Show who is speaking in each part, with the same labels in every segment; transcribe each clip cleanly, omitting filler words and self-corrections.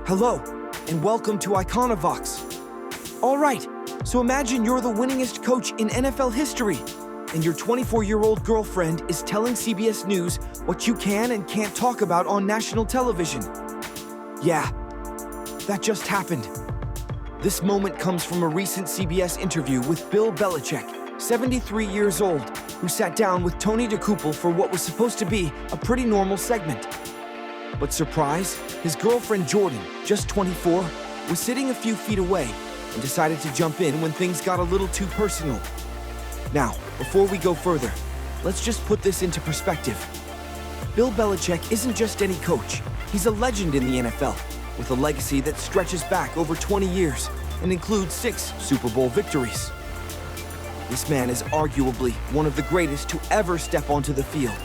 Speaker 1: Hello, and welcome to Iconivox. All right, so imagine you're the winningest coach in NFL history, and your 24-year-old girlfriend is telling CBS News what you can and can't talk about on national television. Yeah, that just happened. This moment comes from a recent CBS interview with Bill Belichick, 73 years old, who sat down with Tony Dokoupil for what was supposed to be a pretty normal segment. But surprise, his girlfriend Jordan, just 24, was sitting a few feet away and decided to jump in when things got a little too personal. Now, before we go further, let's just put this into perspective. Bill Belichick isn't just any coach. He's a legend in the NFL, with a legacy that stretches back over 20 years and includes 6 Super Bowl victories. This man is arguably one of the greatest to ever step onto the field,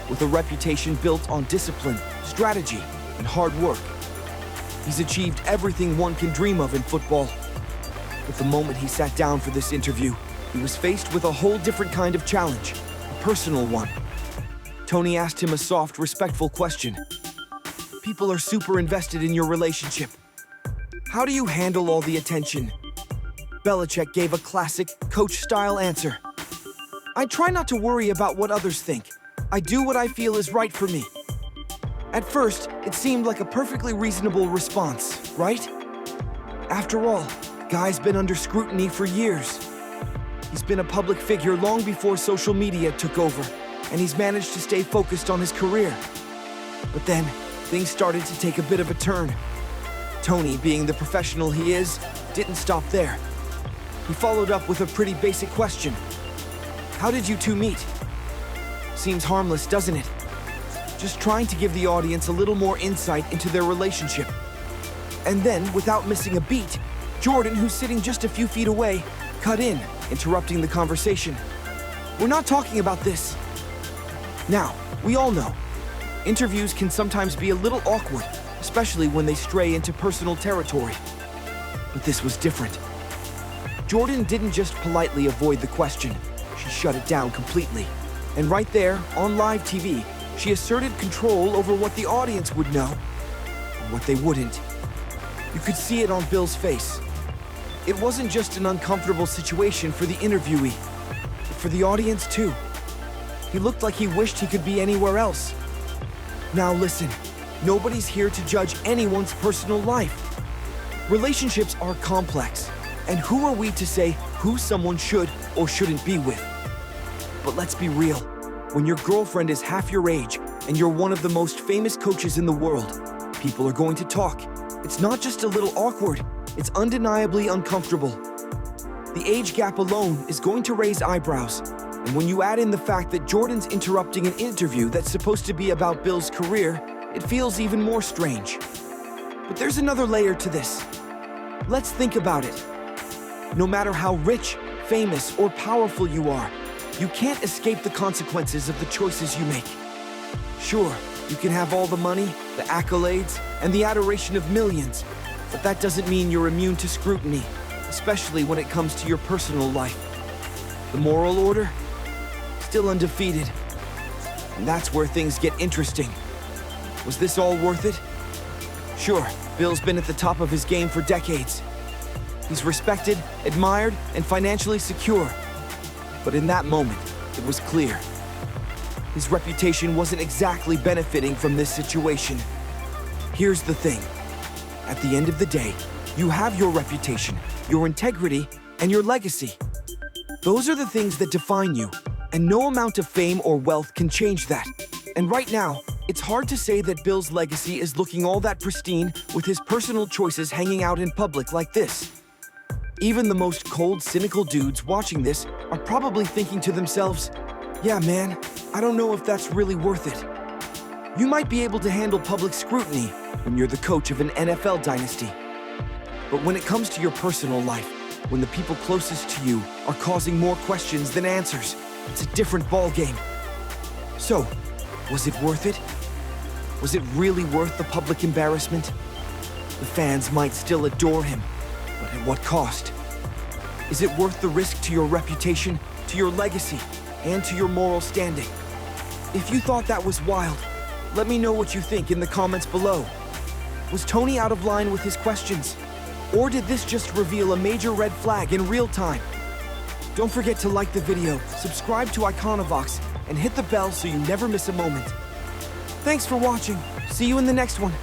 Speaker 1: with a reputation built on discipline, strategy, and hard work. He's achieved everything one can dream of in football. But the moment he sat down for this interview, he was faced with a whole different kind of challenge, a personal one. Tony asked him a soft, respectful question. People are super invested in your relationship. How do you handle all the attention? Belichick gave a classic, coach-style answer. I try not to worry about what others think. I do what I feel is right for me. At first, it seemed like a perfectly reasonable response, right? After all, the guy's been under scrutiny for years. He's been a public figure long before social media took over, and he's managed to stay focused on his career. But then, things started to take a bit of a turn. Tony, being the professional he is, didn't stop there. He followed up with a pretty basic question. How did you two meet? Seems harmless, doesn't it? Just trying to give the audience a little more insight into their relationship. And then, without missing a beat, Jordan, who's sitting just a few feet away, cut in, interrupting the conversation. We're not talking about this. Now, we all know, interviews can sometimes be a little awkward, especially when they stray into personal territory. But this was different. Jordan didn't just politely avoid the question, she shut it down completely. And right there, on live TV, she asserted control over what the audience would know and what they wouldn't. You could see it on Bill's face. It wasn't just an uncomfortable situation for the interviewee, but for the audience too. He looked like he wished he could be anywhere else. Now listen, nobody's here to judge anyone's personal life. Relationships are complex, and who are we to say who someone should or shouldn't be with? But let's be real. When your girlfriend is half your age and you're one of the most famous coaches in the world, people are going to talk. It's not just a little awkward, it's undeniably uncomfortable. The age gap alone is going to raise eyebrows. And when you add in the fact that Jordan's interrupting an interview that's supposed to be about Bill's career, it feels even more strange. But there's another layer to this. Let's think about it. No matter how rich, famous, or powerful you are, you can't escape the consequences of the choices you make. Sure, you can have all the money, the accolades, and the adoration of millions, but that doesn't mean you're immune to scrutiny, especially when it comes to your personal life. The moral order? Still undefeated. And that's where things get interesting. Was this all worth it? Sure, Bill's been at the top of his game for decades. He's respected, admired, and financially secure. But in that moment, it was clear. His reputation wasn't exactly benefiting from this situation. Here's the thing. At the end of the day, you have your reputation, your integrity, and your legacy. Those are the things that define you, and no amount of fame or wealth can change that. And right now, it's hard to say that Bill's legacy is looking all that pristine with his personal choices hanging out in public like this. Even the most cold, cynical dudes watching this are probably thinking to themselves, yeah, man, I don't know if that's really worth it. You might be able to handle public scrutiny when you're the coach of an NFL dynasty. But when it comes to your personal life, when the people closest to you are causing more questions than answers, it's a different ballgame. So, was it worth it? Was it really worth the public embarrassment? The fans might still adore him, but at what cost? Is it worth the risk to your reputation, to your legacy, and to your moral standing? If you thought that was wild, let me know what you think in the comments below. Was Tony out of line with his questions? Or did this just reveal a major red flag in real time? Don't forget to like the video, subscribe to Iconivox, and hit the bell so you never miss a moment. Thanks for watching. See you in the next one.